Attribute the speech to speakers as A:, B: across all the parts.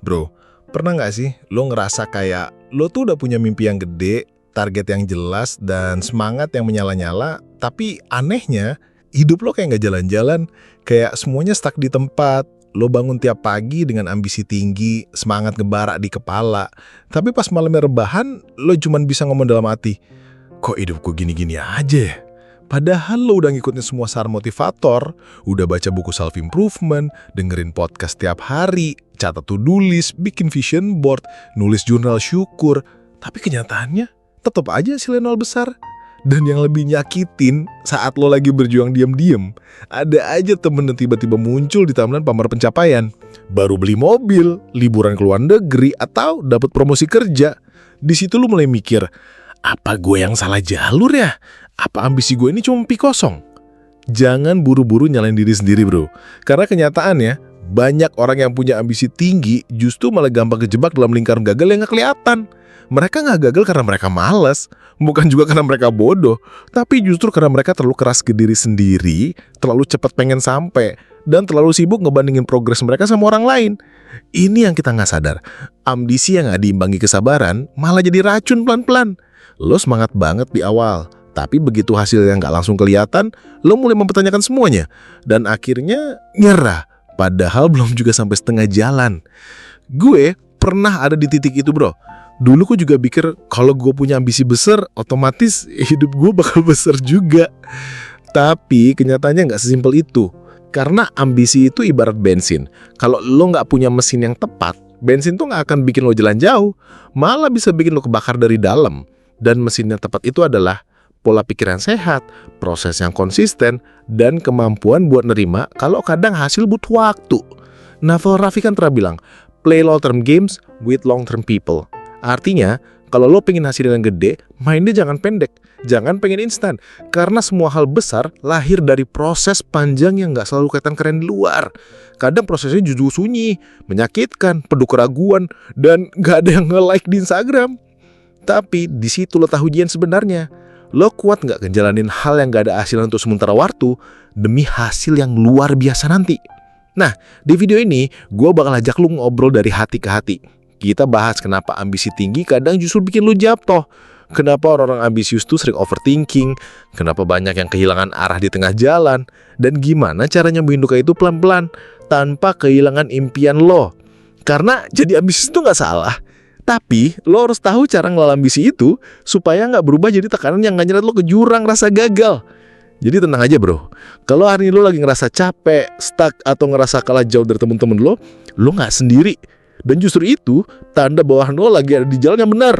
A: Bro, pernah nggak sih lo ngerasa kayak lo tuh udah punya mimpi yang gede, target yang jelas, dan semangat yang menyala-nyala, tapi anehnya hidup lo kayak nggak jalan-jalan, kayak semuanya stuck di tempat. Lo bangun tiap pagi dengan ambisi tinggi, semangat ngebara di kepala, tapi pas malamnya rebahan, lo cuman bisa ngomong dalam hati, kok hidupku gini-gini aja ya? Padahal lo udah ngikutin semua saran motivator, udah baca buku self-improvement, dengerin podcast tiap hari, catat to-do list, bikin vision board, nulis jurnal syukur. Tapi kenyataannya tetap aja hasilnya nol besar. Dan yang lebih nyakitin saat lo lagi berjuang diam-diam, ada aja temen yang tiba-tiba muncul di timeline pamer pencapaian. Baru beli mobil, liburan ke luar negeri, atau dapat promosi kerja. Di situ lo mulai mikir, apa gue yang salah jalur ya? Apa ambisi gue ini cuma mimpi kosong? Jangan buru-buru nyalain diri sendiri bro. Karena kenyataannya, banyak orang yang punya ambisi tinggi justru malah gampang kejebak dalam lingkaran gagal yang gak kelihatan. Mereka gak gagal karena mereka malas, bukan juga karena mereka bodoh, tapi justru karena mereka terlalu keras ke diri sendiri, terlalu cepat pengen sampai, dan terlalu sibuk ngebandingin progres mereka sama orang lain. Ini yang kita gak sadar. Ambisi yang gak diimbangi kesabaran malah jadi racun pelan-pelan. Lo semangat banget di awal, tapi begitu hasil yang gak langsung kelihatan, lo mulai mempertanyakan semuanya. Dan akhirnya nyerah, padahal belum juga sampai setengah jalan. Gue pernah ada di titik itu bro. Dulu gue juga pikir kalau gue punya ambisi besar, otomatis hidup gue bakal besar juga. Tapi kenyataannya gak sesimpel itu. Karena ambisi itu ibarat bensin. Kalau lo gak punya mesin yang tepat, bensin tuh gak akan bikin lo jalan jauh, malah bisa bikin lo kebakar dari dalam. Dan mesin yang tepat itu adalah pola pikir yang sehat, proses yang konsisten, dan kemampuan buat nerima kalau kadang hasil butuh waktu. Naval Rafi kan pernah bilang, play long-term games with long-term people. Artinya, kalau lo pengen hasil yang gede, mainnya jangan pendek, jangan pengen instan. Karena semua hal besar lahir dari proses panjang yang gak selalu kelihatan keren di luar. Kadang prosesnya justru sunyi, menyakitkan, penuh keraguan, dan gak ada yang nge-like di Instagram. Tapi di situ letak ujian sebenarnya. Lo kuat gak ngejalanin hal yang gak ada hasil untuk sementara waktu demi hasil yang luar biasa nanti? Nah, di video ini gue bakal ajak lo ngobrol dari hati ke hati. Kita bahas kenapa ambisi tinggi kadang justru bikin lo jatuh. Kenapa orang-orang ambisius tuh sering overthinking. Kenapa banyak yang kehilangan arah di tengah jalan. Dan gimana caranya nyembuhin duka itu pelan-pelan tanpa kehilangan impian lo. Karena jadi ambisius itu gak salah. Tapi lo harus tahu cara ngelola ambisi itu supaya gak berubah jadi tekanan yang gak nyeret lo ke jurang rasa gagal. Jadi tenang aja bro. Kalau hari ini lo lagi ngerasa capek, stuck, atau ngerasa kalah jauh dari temen-temen lo gak sendiri. Dan justru itu tanda bahwa lo lagi ada di jalan yang benar.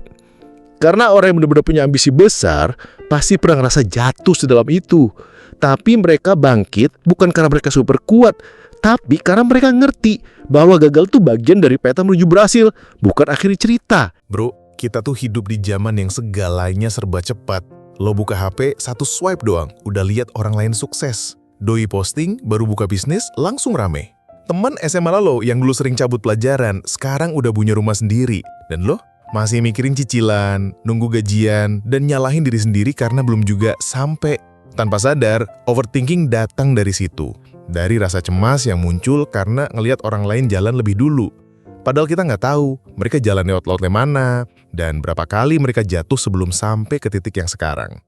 A: Karena orang yang benar-benar punya ambisi besar pasti pernah ngerasa jatuh sedalam itu. Tapi mereka bangkit bukan karena mereka super kuat, tapi karena mereka ngerti bahwa gagal tuh bagian dari peta menuju berhasil, bukan akhir cerita. Bro, kita tuh hidup di zaman yang segalanya serba cepat. Lo buka HP, satu swipe doang, udah lihat orang lain sukses. Doi posting, baru buka bisnis, langsung rame. Teman SMA lo yang dulu sering cabut pelajaran, sekarang udah punya rumah sendiri. Dan lo masih mikirin cicilan, nunggu gajian, dan nyalahin diri sendiri karena belum juga sampai. Tanpa sadar, overthinking datang dari situ. Dari rasa cemas yang muncul karena ngelihat orang lain jalan lebih dulu. Padahal kita nggak tahu mereka jalan lewat laut mana, dan berapa kali mereka jatuh sebelum sampai ke titik yang sekarang.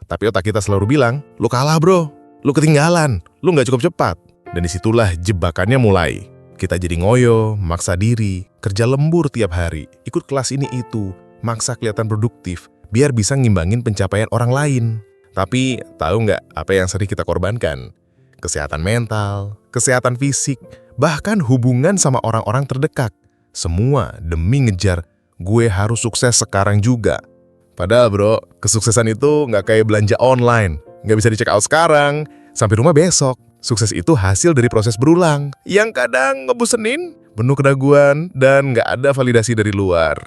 A: Tapi otak kita selalu bilang, lo kalah bro, lo ketinggalan, lo nggak cukup cepat. Dan disitulah jebakannya mulai. Kita jadi ngoyo, maksa diri, kerja lembur tiap hari, ikut kelas ini itu, maksa kelihatan produktif, biar bisa ngimbangin pencapaian orang lain. Tapi tahu nggak apa yang sering kita korbankan? Kesehatan mental, kesehatan fisik, bahkan hubungan sama orang-orang terdekat. Semua demi ngejar, gue harus sukses sekarang juga. Padahal bro, kesuksesan itu nggak kayak belanja online. Nggak bisa di-check out sekarang, sampai rumah besok. Sukses itu hasil dari proses berulang, yang kadang ngebosenin, penuh keraguan, dan nggak ada validasi dari luar.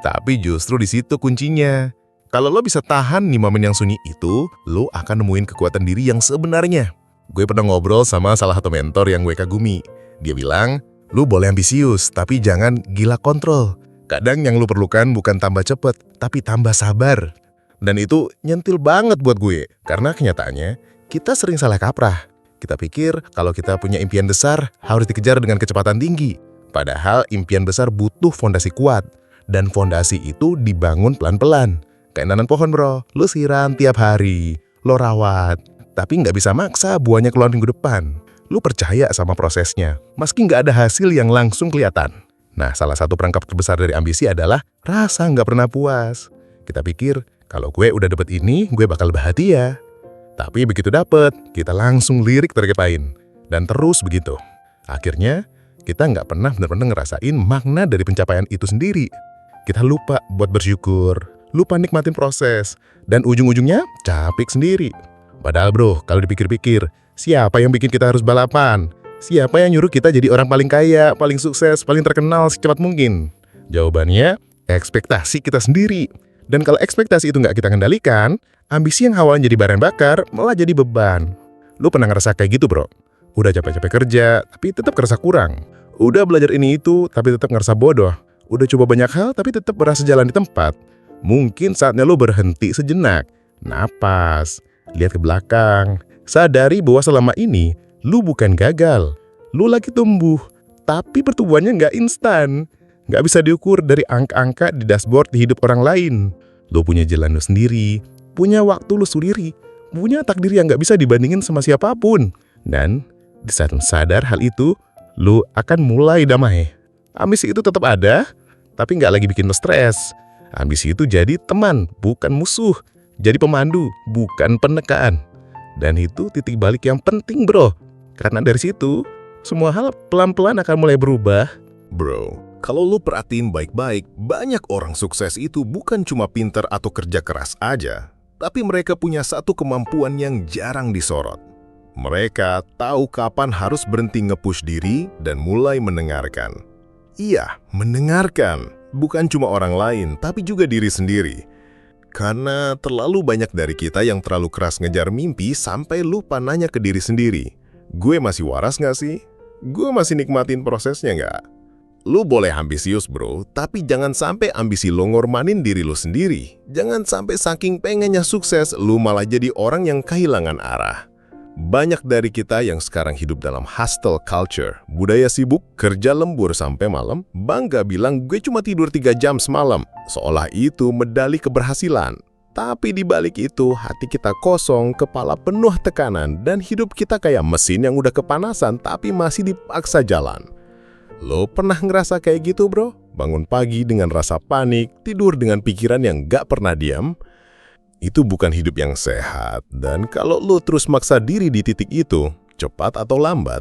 A: Tapi justru di situ kuncinya. Kalau lo bisa tahan di momen yang sunyi itu, lo akan nemuin kekuatan diri yang sebenarnya. Gue pernah ngobrol sama salah satu mentor yang gue kagumi. Dia bilang, lo boleh ambisius, tapi jangan gila kontrol. Kadang yang lo perlukan bukan tambah cepet, tapi tambah sabar. Dan itu nyentil banget buat gue, karena kenyataannya kita sering salah kaprah. Kita pikir kalau kita punya impian besar harus dikejar dengan kecepatan tinggi.
B: Padahal impian besar butuh fondasi kuat. Dan fondasi itu dibangun pelan-pelan. Kayak nanam pohon bro, lo siram tiap hari, lo rawat. Tapi nggak bisa maksa buahnya keluar minggu depan. Lo percaya sama prosesnya, meski nggak ada hasil yang langsung kelihatan. Nah, salah satu perangkap terbesar dari ambisi adalah rasa nggak pernah puas. Kita pikir, kalau gue udah dapet ini, gue bakal bahagia. Tapi begitu dapet, kita langsung lirik target lain. Dan terus begitu. Akhirnya, kita nggak pernah benar-benar ngerasain makna dari pencapaian itu sendiri. Kita lupa buat bersyukur, lupa nikmatin proses, dan ujung-ujungnya capek sendiri. Padahal bro, kalau dipikir-pikir, siapa yang bikin kita harus balapan? Siapa yang nyuruh kita jadi orang paling kaya, paling sukses, paling terkenal secepat mungkin? Jawabannya, ekspektasi kita sendiri. Dan kalau ekspektasi itu nggak kita kendalikan, ambisi yang awalnya jadi bahan bakar malah jadi beban. Lu pernah ngerasa kayak gitu bro? Udah capek-capek kerja, tapi tetap ngerasa kurang. Udah belajar ini itu, tapi tetap ngerasa bodoh. Udah coba banyak hal, tapi tetap merasa jalan di tempat. Mungkin saatnya lo berhenti sejenak. Napas, lihat ke belakang. Sadari bahwa selama ini, lo bukan gagal. Lo lagi tumbuh, tapi pertumbuhannya nggak instan. Nggak bisa diukur dari angka-angka di dashboard di hidup orang lain. Lo punya jalan lo sendiri, punya waktu lo sendiri, punya takdir yang nggak bisa dibandingin sama siapapun. Dan di saat lo sadar hal itu, lo akan mulai damai. Ambisi itu tetap ada, tapi nggak lagi bikin lo stres. Ambisi itu jadi teman, bukan musuh. Jadi pemandu, bukan penekan. Dan itu titik balik yang penting bro. Karena dari situ, semua hal pelan-pelan akan mulai berubah.
A: Bro, kalau lu perhatiin baik-baik, banyak orang sukses itu bukan cuma pinter atau kerja keras aja, tapi mereka punya satu kemampuan yang jarang disorot. Mereka tahu kapan harus berhenti nge-push diri dan mulai mendengarkan. Iya, mendengarkan. Bukan cuma orang lain, tapi juga diri sendiri. Karena terlalu banyak dari kita yang terlalu keras ngejar mimpi sampai lupa nanya ke diri sendiri. Gue masih waras nggak sih? Gue masih nikmatin prosesnya nggak? Lu boleh ambisius bro, tapi jangan sampai ambisi lo ngorbanin diri lo sendiri. Jangan sampai saking pengennya sukses, lu malah jadi orang yang kehilangan arah. Banyak dari kita yang sekarang hidup dalam hustle culture, budaya sibuk, kerja lembur sampai malam, bangga bilang gue cuma tidur 3 jam semalam, seolah itu medali keberhasilan. Tapi di balik itu, hati kita kosong, kepala penuh tekanan, dan hidup kita kayak mesin yang udah kepanasan tapi masih dipaksa jalan. Lo pernah ngerasa kayak gitu bro? Bangun pagi dengan rasa panik, tidur dengan pikiran yang gak pernah diam? Itu bukan hidup yang sehat, dan kalau lo terus maksa diri di titik itu, cepat atau lambat,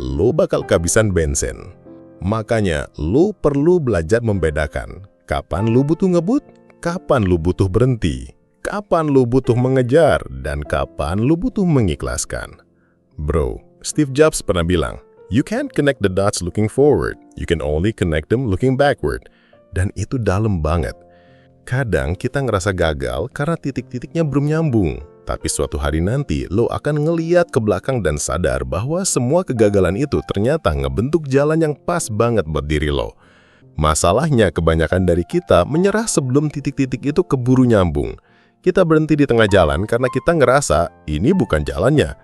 A: lo bakal kehabisan bensin. Makanya, lo perlu belajar membedakan kapan lo butuh ngebut, kapan lo butuh berhenti, kapan lo butuh mengejar, dan kapan lo butuh mengikhlaskan. Bro, Steve Jobs pernah bilang, "You can't connect the dots looking forward, you can only connect them looking backward." Dan itu dalam banget. Kadang kita ngerasa gagal karena titik-titiknya belum nyambung. Tapi suatu hari nanti, lo akan ngeliat ke belakang dan sadar bahwa semua kegagalan itu ternyata ngebentuk jalan yang pas banget buat diri lo. Masalahnya kebanyakan dari kita menyerah sebelum titik-titik itu keburu nyambung. Kita berhenti di tengah jalan karena kita ngerasa ini bukan jalannya.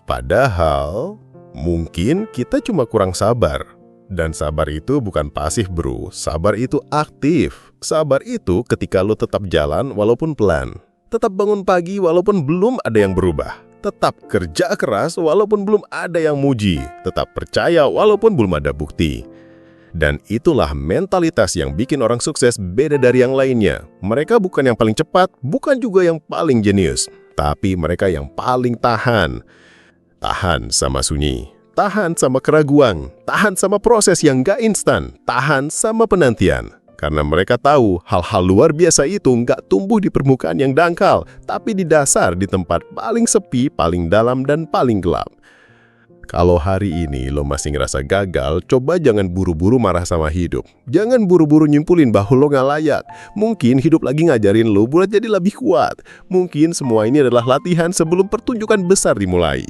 A: Padahal, mungkin kita cuma kurang sabar. Dan sabar itu bukan pasif bro, sabar itu aktif. Sabar itu ketika lo tetap jalan walaupun pelan. Tetap bangun pagi walaupun belum ada yang berubah. Tetap kerja keras walaupun belum ada yang muji. Tetap percaya walaupun belum ada bukti. Dan itulah mentalitas yang bikin orang sukses beda dari yang lainnya. Mereka bukan yang paling cepat, bukan juga yang paling jenius. Tapi mereka yang paling tahan. Tahan sama sunyi. Tahan sama keraguan, tahan sama proses yang gak instan, tahan sama penantian. Karena mereka tahu hal-hal luar biasa itu gak tumbuh di permukaan yang dangkal, tapi di dasar di tempat paling sepi, paling dalam, dan paling gelap. Kalau hari ini lo masih ngerasa gagal, coba jangan buru-buru marah sama hidup. Jangan buru-buru nyimpulin bahwa lo gak layak. Mungkin hidup lagi ngajarin lo buat jadi lebih kuat. Mungkin semua ini adalah latihan sebelum pertunjukan besar dimulai.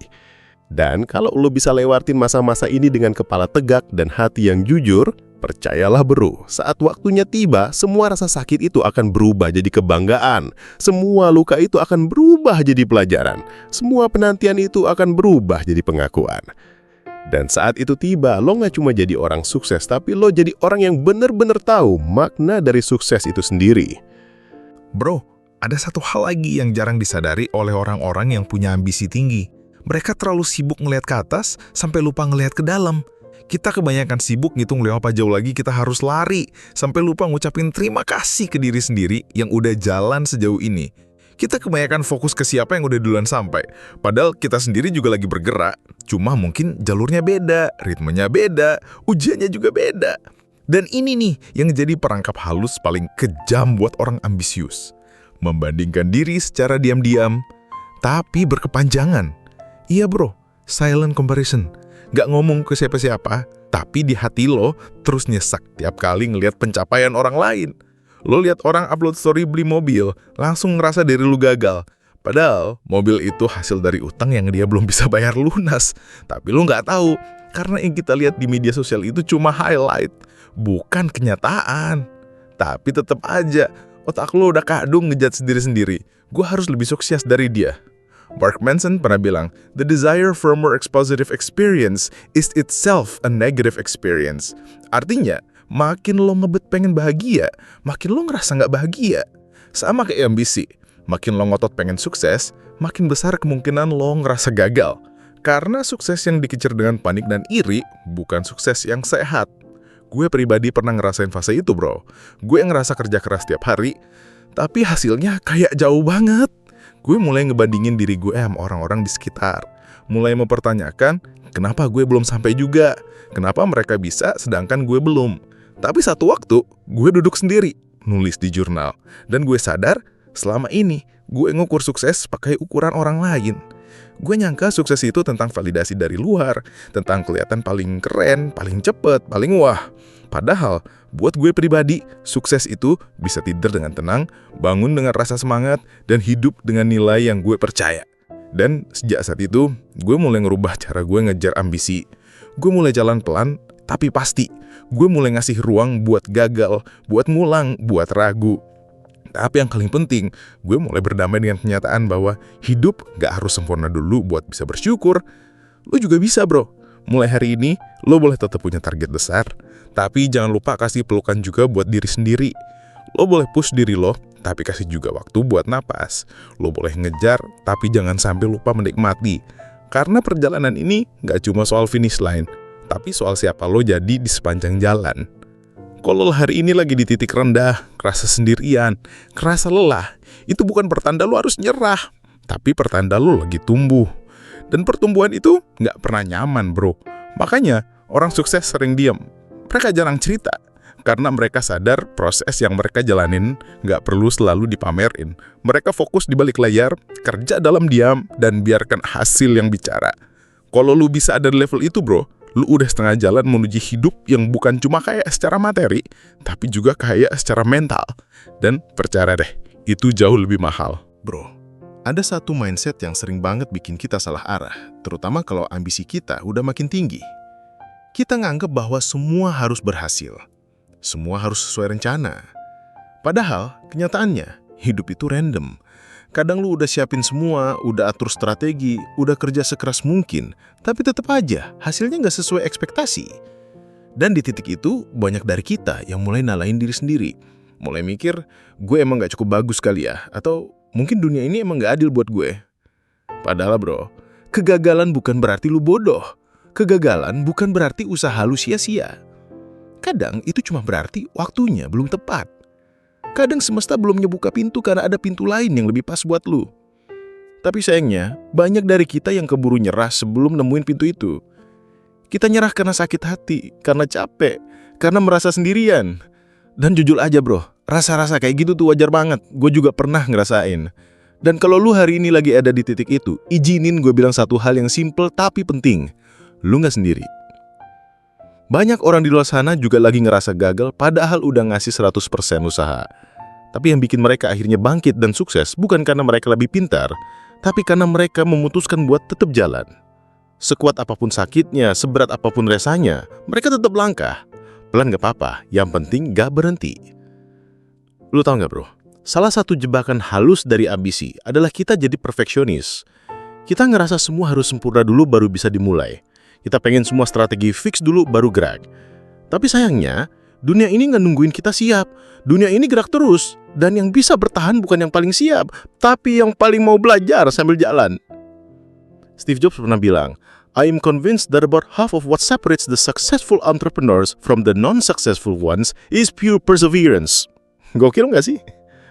A: Dan kalau lo bisa lewatin masa-masa ini dengan kepala tegak dan hati yang jujur, percayalah bro, saat waktunya tiba, semua rasa sakit itu akan berubah jadi kebanggaan. Semua luka itu akan berubah jadi pelajaran. Semua penantian itu akan berubah jadi pengakuan.
C: Dan saat itu tiba, lo nggak cuma jadi orang sukses, tapi lo jadi orang yang bener-bener tahu makna dari sukses itu sendiri.
A: Bro, ada satu hal lagi yang jarang disadari oleh orang-orang yang punya ambisi tinggi. Mereka terlalu sibuk ngelihat ke atas sampai lupa ngelihat ke dalam. Kita kebanyakan sibuk ngitung berapa jauh lagi kita harus lari, sampai lupa ngucapin terima kasih ke diri sendiri yang udah jalan sejauh ini. Kita kebanyakan fokus ke siapa yang udah duluan sampai. Padahal kita sendiri juga lagi bergerak. Cuma mungkin jalurnya beda, ritmenya beda, ujiannya juga beda. Dan ini nih yang jadi perangkap halus paling kejam buat orang ambisius. Membandingkan diri secara diam-diam, tapi berkepanjangan. Iya bro, silent comparison. Gak ngomong ke siapa-siapa, tapi di hati lo terus nyesak tiap kali ngelihat pencapaian orang lain. Lo lihat orang upload story beli mobil, langsung ngerasa diri lu gagal. Padahal mobil itu hasil dari utang yang dia belum bisa bayar lunas. Tapi lo nggak tahu, karena yang kita lihat di media sosial itu cuma highlight, bukan kenyataan. Tapi tetap aja, otak lo udah kadung ngejudge sendiri-sendiri. Gue harus lebih sukses dari dia. Mark Manson pernah bilang, "The desire for more positive experience is itself a negative experience." Artinya, makin lo ngebet pengen bahagia, makin lo ngerasa nggak bahagia. Sama kayak ambisi, makin lo ngotot pengen sukses, makin besar kemungkinan lo ngerasa gagal. Karena sukses yang dikejar dengan panik dan iri, bukan sukses yang sehat. Gue pribadi pernah ngerasain fase itu bro. Gue ngerasa kerja keras tiap hari, tapi hasilnya kayak jauh banget. Gue mulai ngebandingin diri gue sama orang-orang di sekitar. Mulai mempertanyakan, kenapa gue belum sampai juga? Kenapa mereka bisa sedangkan gue belum? Tapi satu waktu, gue duduk sendiri, nulis di jurnal. Dan gue sadar, selama ini, gue ngukur sukses pakai ukuran orang lain. Gue nyangka sukses itu tentang validasi dari luar, tentang kelihatan paling keren, paling cepet, paling wah. Padahal, buat gue pribadi, sukses itu bisa tidur dengan tenang, bangun dengan rasa semangat, dan hidup dengan nilai yang gue percaya. Dan sejak saat itu, gue mulai ngerubah cara gue ngejar ambisi. Gue mulai jalan pelan, tapi pasti. Gue mulai ngasih ruang buat gagal, buat ngulang, buat ragu. Tapi yang paling penting, gue mulai berdamai dengan kenyataan bahwa hidup gak harus sempurna dulu buat bisa bersyukur. Lo juga bisa bro. Mulai hari ini, lo boleh tetap punya target besar. Tapi jangan lupa kasih pelukan juga buat diri sendiri. Lo boleh push diri lo, tapi kasih juga waktu buat napas. Lo boleh ngejar, tapi jangan sampai lupa menikmati. Karena perjalanan ini gak cuma soal finish line, tapi soal siapa lo jadi di sepanjang jalan. Kalau hari ini lagi di titik rendah, kerasa sendirian, kerasa lelah, itu bukan pertanda lo harus nyerah, tapi pertanda lo lagi tumbuh. Dan pertumbuhan itu nggak pernah nyaman bro. Makanya orang sukses sering diam. Mereka jarang cerita, karena mereka sadar proses yang mereka jalanin nggak perlu selalu dipamerin. Mereka fokus di balik layar, kerja dalam diam, dan biarkan hasil yang bicara. Kalau lu bisa ada di level itu bro, lu udah setengah jalan menuju hidup yang bukan cuma kaya secara materi, tapi juga kaya secara mental. Dan percaya deh, itu jauh lebih mahal.
B: Bro, ada satu mindset yang sering banget bikin kita salah arah, terutama kalau ambisi kita udah makin tinggi. Kita nganggep bahwa semua harus berhasil, semua harus sesuai rencana. Padahal, kenyataannya, hidup itu random. Kadang lu udah siapin semua, udah atur strategi, udah kerja sekeras mungkin, tapi tetap aja hasilnya nggak sesuai ekspektasi. Dan di titik itu, banyak dari kita yang mulai nalahin diri sendiri. Mulai mikir, gue emang nggak cukup bagus kali ya, atau mungkin dunia ini emang nggak adil buat gue. Padahal bro, kegagalan bukan berarti lu bodoh. Kegagalan bukan berarti usaha lu sia-sia. Kadang itu cuma berarti waktunya belum tepat. Kadang semesta belum ngebuka pintu karena ada pintu lain yang lebih pas buat lu. Tapi sayangnya, banyak dari kita yang keburu nyerah sebelum nemuin pintu itu. Kita nyerah karena sakit hati, karena capek, karena merasa sendirian. Dan jujur aja bro, rasa-rasa kayak gitu tuh wajar banget. Gue juga pernah ngerasain. Dan kalau lu hari ini lagi ada di titik itu, izinin gue bilang satu hal yang simple tapi penting. Lu gak sendiri. Banyak orang di luar sana juga lagi ngerasa gagal padahal udah ngasih 100% usaha. Tapi yang bikin mereka akhirnya bangkit dan sukses bukan karena mereka lebih pintar, tapi karena mereka memutuskan buat tetap jalan. Sekuat apapun sakitnya, seberat apapun resanya, mereka tetap langkah. Pelan gak apa-apa, yang penting gak berhenti. Lu tau gak bro, salah satu jebakan halus dari ambisi adalah kita jadi perfeksionis. Kita ngerasa semua harus sempurna dulu baru bisa dimulai.
C: Kita pengen semua strategi fix dulu baru gerak. Tapi sayangnya, dunia ini nggak nungguin kita siap. Dunia ini gerak terus. Dan yang bisa bertahan bukan yang paling siap, tapi yang paling mau belajar sambil jalan. Steve Jobs pernah bilang, I am convinced that about half of what separates the successful entrepreneurs from the non-successful ones is pure perseverance. Gokil nggak sih?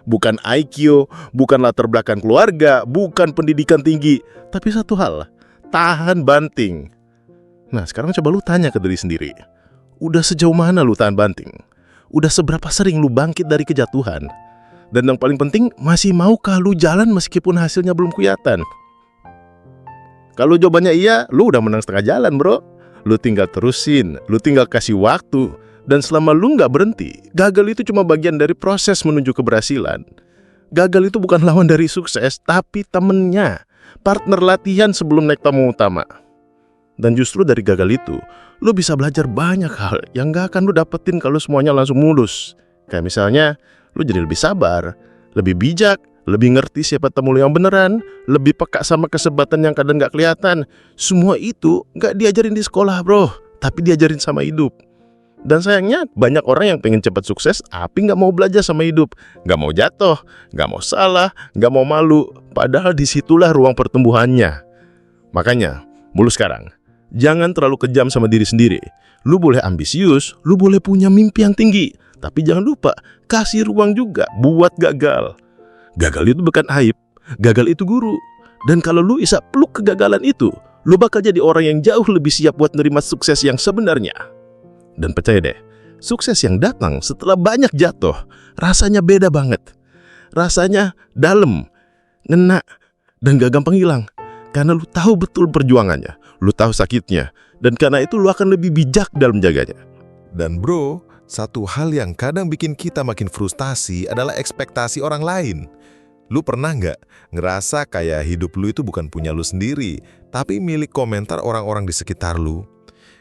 C: Bukan IQ, bukan latar belakang keluarga, bukan pendidikan tinggi, tapi satu hal, tahan banting. Nah, sekarang coba lu tanya ke diri sendiri. Udah sejauh mana lu tahan banting? Udah seberapa sering lu bangkit dari kejatuhan? Dan yang paling penting, masih maukah lu jalan meskipun hasilnya belum kelihatan? Kalau jawabannya iya, lu udah menang setengah jalan, bro. Lu tinggal terusin, lu tinggal kasih waktu. Dan selama lu nggak berhenti, gagal itu cuma bagian dari proses menuju keberhasilan. Gagal itu bukan lawan dari sukses, tapi temennya, partner latihan sebelum naik tamu utama. Dan justru dari gagal itu, lu bisa belajar banyak hal yang gak akan lu dapetin kalau semuanya langsung mulus. Kayak misalnya, lu jadi lebih sabar, lebih bijak, lebih ngerti siapa temu lu yang beneran, lebih peka sama kesempatan yang kadang gak kelihatan. Semua itu gak diajarin di sekolah, bro, tapi diajarin sama hidup. Dan sayangnya banyak orang yang pengen cepat sukses tapi gak mau belajar sama hidup. Gak mau jatuh, gak mau salah, gak mau malu. Padahal disitulah ruang pertumbuhannya. Makanya, mulai sekarang, jangan terlalu kejam sama diri sendiri. Lu boleh ambisius, lu boleh punya mimpi yang tinggi, tapi jangan lupa kasih ruang juga buat gagal. Gagal itu bukan aib, gagal itu guru. Dan kalau lu bisa peluk kegagalan itu, lu bakal jadi orang yang jauh lebih siap buat nerima sukses yang sebenarnya. Dan percaya deh, sukses yang datang setelah banyak jatuh, rasanya beda banget. Rasanya dalam, ngena, dan gak gampang hilang. Karena lu tahu betul perjuangannya, lu tahu sakitnya, dan karena itu lu akan lebih bijak dalam menjaganya.
A: Dan bro, satu hal yang kadang bikin kita makin frustasi adalah ekspektasi orang lain. Lu pernah nggak ngerasa kayak hidup lu itu bukan punya lu sendiri, tapi milik komentar orang-orang di sekitar lu?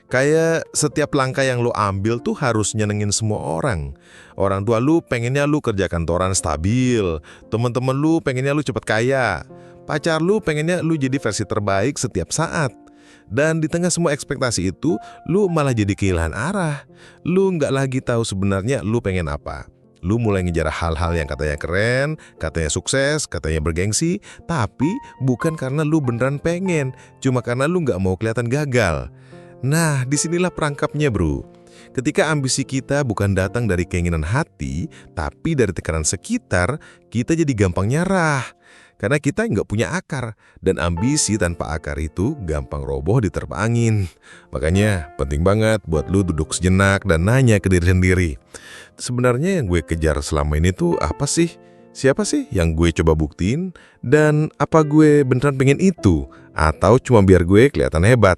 A: Kayak setiap langkah yang lu ambil tuh harus nyenengin semua orang. Orang tua lu pengennya lu kerja kantoran stabil, temen-temen lu pengennya lu cepet kaya, pacar lu pengennya lu jadi versi terbaik setiap saat. Dan di tengah semua ekspektasi itu, lu malah jadi kehilangan arah. Lu nggak lagi tahu sebenarnya lu pengen apa. Lu mulai ngejar hal-hal yang katanya keren, katanya sukses, katanya bergengsi, tapi bukan karena lu beneran pengen, cuma karena lu nggak mau kelihatan gagal. Nah, disinilah perangkapnya, bro. Ketika ambisi kita bukan datang dari keinginan hati, tapi dari tekanan sekitar, kita jadi gampang nyerah. Karena kita nggak punya akar, dan ambisi tanpa akar itu gampang roboh diterpa angin. Makanya penting banget buat lu duduk sejenak dan nanya ke diri sendiri. Sebenarnya yang gue kejar selama ini tuh apa sih? Siapa sih yang gue coba buktiin? Dan apa gue beneran pengen itu? Atau cuma biar gue kelihatan hebat?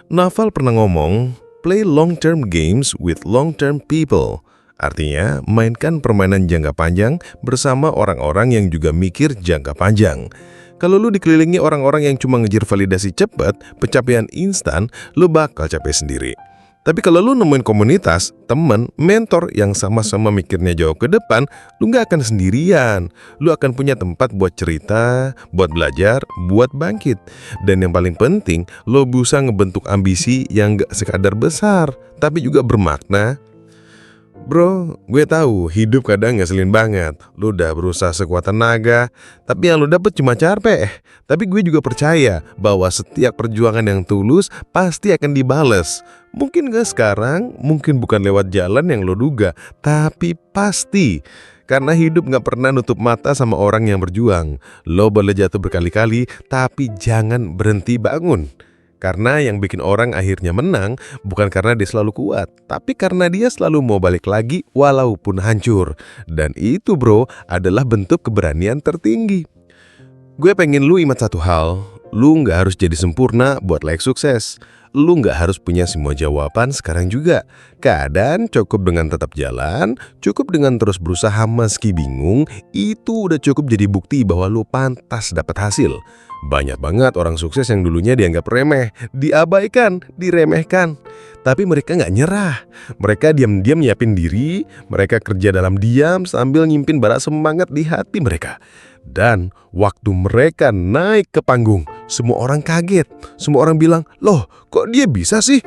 A: Naval pernah ngomong, play long-term games with long-term people. Artinya, mainkan permainan jangka panjang bersama orang-orang yang juga mikir jangka panjang. Kalau lu dikelilingi orang-orang yang cuma ngejar validasi cepat, pencapaian instan, lu bakal capek sendiri. Tapi kalau lu nemuin komunitas, teman, mentor yang sama-sama mikirnya jauh ke depan, lu gak akan sendirian. Lu akan punya tempat buat cerita, buat belajar, buat bangkit. Dan yang paling penting, lu bisa ngebentuk ambisi yang gak sekadar besar, tapi juga bermakna. Bro, gue tahu hidup kadang ngeselin banget. Lu udah berusaha sekuat tenaga, tapi yang lu dapet cuma capek. Tapi gue juga percaya bahwa setiap perjuangan yang tulus pasti akan dibales. Mungkin gak sekarang, mungkin bukan lewat jalan yang lo duga, tapi pasti. Karena hidup gak pernah nutup mata sama orang yang berjuang. Lo boleh jatuh berkali-kali, tapi jangan berhenti bangun. Karena yang bikin orang akhirnya menang bukan karena dia selalu kuat, tapi karena dia selalu mau balik lagi walaupun hancur. Dan itu, bro, adalah bentuk keberanian tertinggi. Gue pengen lu ingat satu hal, lu gak harus jadi sempurna buat layak sukses. Lu gak harus punya semua jawaban sekarang juga. Keadaan cukup dengan tetap jalan, cukup dengan terus berusaha meski bingung, itu udah cukup jadi bukti bahwa lu pantas dapat hasil. Banyak banget orang sukses yang dulunya dianggap remeh, diabaikan, diremehkan.
B: Tapi mereka nggak nyerah. Mereka diam-diam nyiapin diri, mereka kerja dalam diam sambil nyimpin bara semangat di hati mereka. Dan waktu mereka naik ke panggung, semua orang kaget. Semua orang bilang, loh kok dia bisa sih?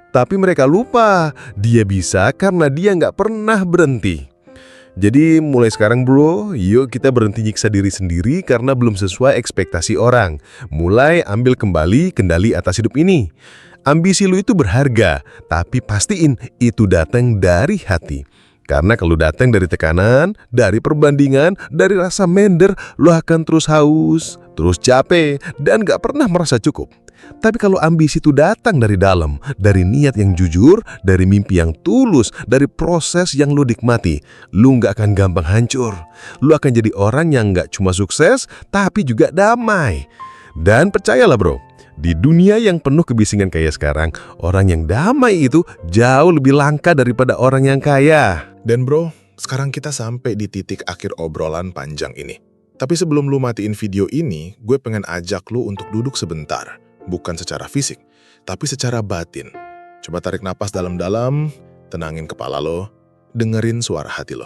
B: Tapi mereka lupa, dia bisa karena dia nggak pernah berhenti. Jadi mulai sekarang bro, yuk kita berhenti nyiksa diri sendiri karena belum sesuai ekspektasi orang. Mulai ambil kembali kendali atas hidup ini. Ambisi lu itu berharga, tapi pastiin itu datang dari hati. Karena kalau datang dari tekanan, dari perbandingan, dari rasa minder, lu akan terus haus, terus capek, dan gak pernah merasa cukup. Tapi kalau ambisi itu datang dari dalam, dari niat yang jujur, dari mimpi yang tulus, dari proses yang lu nikmati, lu gak akan gampang hancur. Lu akan jadi orang yang gak cuma sukses, tapi juga damai. Dan percayalah bro, di dunia yang penuh kebisingan kayak sekarang, orang yang damai itu jauh lebih langka daripada orang yang kaya.
A: Dan bro, sekarang kita sampai di titik akhir obrolan panjang ini. Tapi sebelum lu matiin video ini, gue pengen ajak lu untuk duduk sebentar. Bukan secara fisik, tapi secara batin. Coba tarik napas dalam-dalam, tenangin kepala lo, dengerin suara hati lo.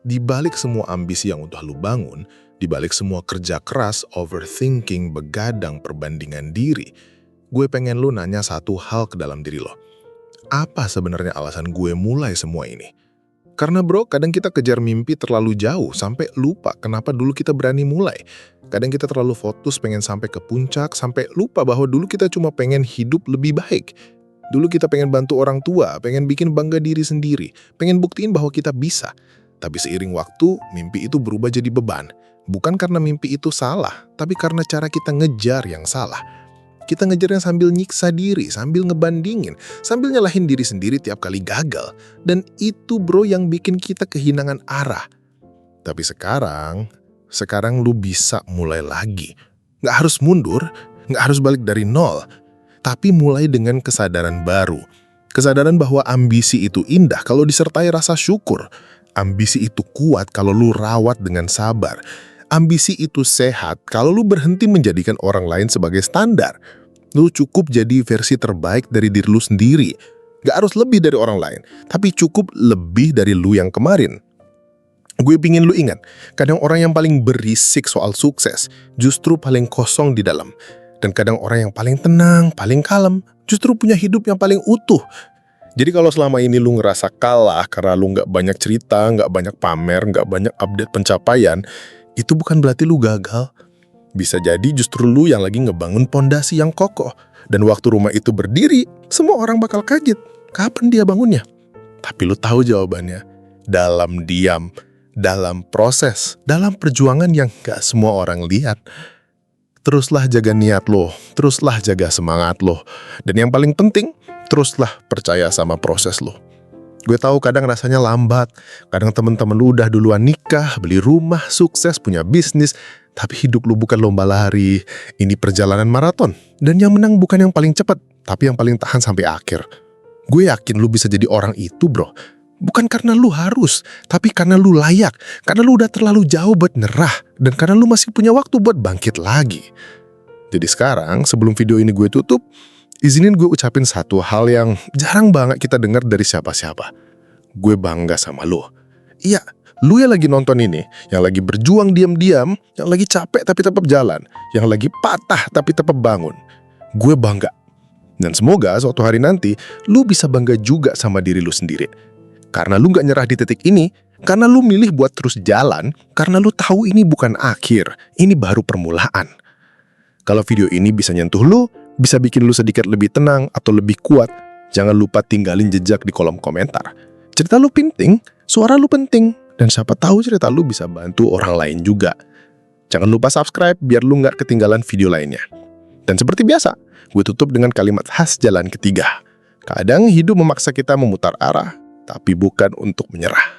A: Di balik semua ambisi yang udah lu bangun, di balik semua kerja keras, overthinking, begadang, perbandingan diri, gue pengen lu nanya satu hal ke dalam diri lo. Apa sebenarnya alasan gue mulai semua ini? Karena bro, kadang kita kejar mimpi terlalu jauh sampai lupa kenapa dulu kita berani mulai. Kadang kita terlalu fokus pengen sampai ke puncak, sampai lupa bahwa dulu kita cuma pengen hidup lebih baik. Dulu kita pengen bantu orang tua, pengen bikin bangga diri sendiri, pengen buktiin bahwa kita bisa. Tapi seiring waktu, mimpi itu berubah jadi beban. Bukan karena mimpi itu salah, tapi karena cara kita ngejar yang salah. Kita ngejarnya sambil nyiksa diri, sambil ngebandingin, sambil nyalahin diri sendiri tiap kali gagal. Dan itu bro yang bikin kita kehilangan arah. Tapi sekarang lu bisa mulai lagi. Nggak harus mundur, nggak harus balik dari nol. Tapi mulai dengan kesadaran baru. Kesadaran bahwa ambisi itu indah kalau disertai rasa syukur. Ambisi itu kuat kalau lu rawat dengan sabar. Ambisi itu sehat kalau lu berhenti menjadikan orang lain sebagai standar. Lu cukup jadi versi terbaik dari diri lu sendiri. Gak harus lebih dari orang lain, tapi cukup lebih dari lu yang kemarin. Gue pingin lu ingat, kadang orang yang paling berisik soal sukses justru paling kosong di dalam. Dan kadang orang yang paling tenang, paling kalem, justru punya hidup yang paling utuh. Jadi kalau selama ini lu ngerasa kalah karena lu gak banyak cerita, gak banyak pamer, gak banyak update pencapaian, itu bukan berarti lu gagal. Bisa jadi justru lu yang lagi ngebangun pondasi yang kokoh. Dan waktu rumah itu berdiri, semua orang bakal kaget. Kapan dia bangunnya? Tapi lu tahu jawabannya. Dalam diam, dalam proses, dalam perjuangan yang gak semua orang lihat. Teruslah jaga niat lo, teruslah jaga semangat lo. Dan yang paling penting, teruslah percaya sama proses lo. Gue tahu kadang rasanya lambat, kadang temen-temen lu udah duluan nikah, beli rumah, sukses, punya bisnis, tapi hidup lu bukan lomba lari, ini perjalanan maraton. Dan yang menang bukan yang paling cepat, tapi yang paling tahan sampai akhir. Gue yakin lu bisa jadi orang itu bro, bukan karena lu harus, tapi karena lu layak, karena lu udah terlalu jauh buat nyerah, dan karena lu masih punya waktu buat bangkit lagi. Jadi sekarang, sebelum video ini gue tutup, izinin gue ucapin satu hal yang jarang banget kita dengar dari siapa-siapa. Gue bangga sama lo. Iya, lu yang lagi nonton ini, yang lagi berjuang diam-diam, yang lagi capek tapi tetap jalan, yang lagi patah tapi tetap bangun. Gue bangga. Dan semoga suatu hari nanti, lu bisa bangga juga sama diri lu sendiri. Karena lu gak nyerah di titik ini, karena lu milih buat terus jalan, karena lu tahu ini bukan akhir, ini baru permulaan. Kalau video ini bisa nyentuh lu, bisa bikin lu sedikit lebih tenang atau lebih kuat, jangan lupa tinggalin jejak di kolom komentar. Cerita lu penting, suara lu penting, dan siapa tahu cerita lu bisa bantu orang lain juga. Jangan lupa subscribe biar lu nggak ketinggalan video lainnya. Dan seperti biasa, gue tutup dengan kalimat khas jalan ketiga. Kadang hidup memaksa kita memutar arah, tapi bukan untuk menyerah.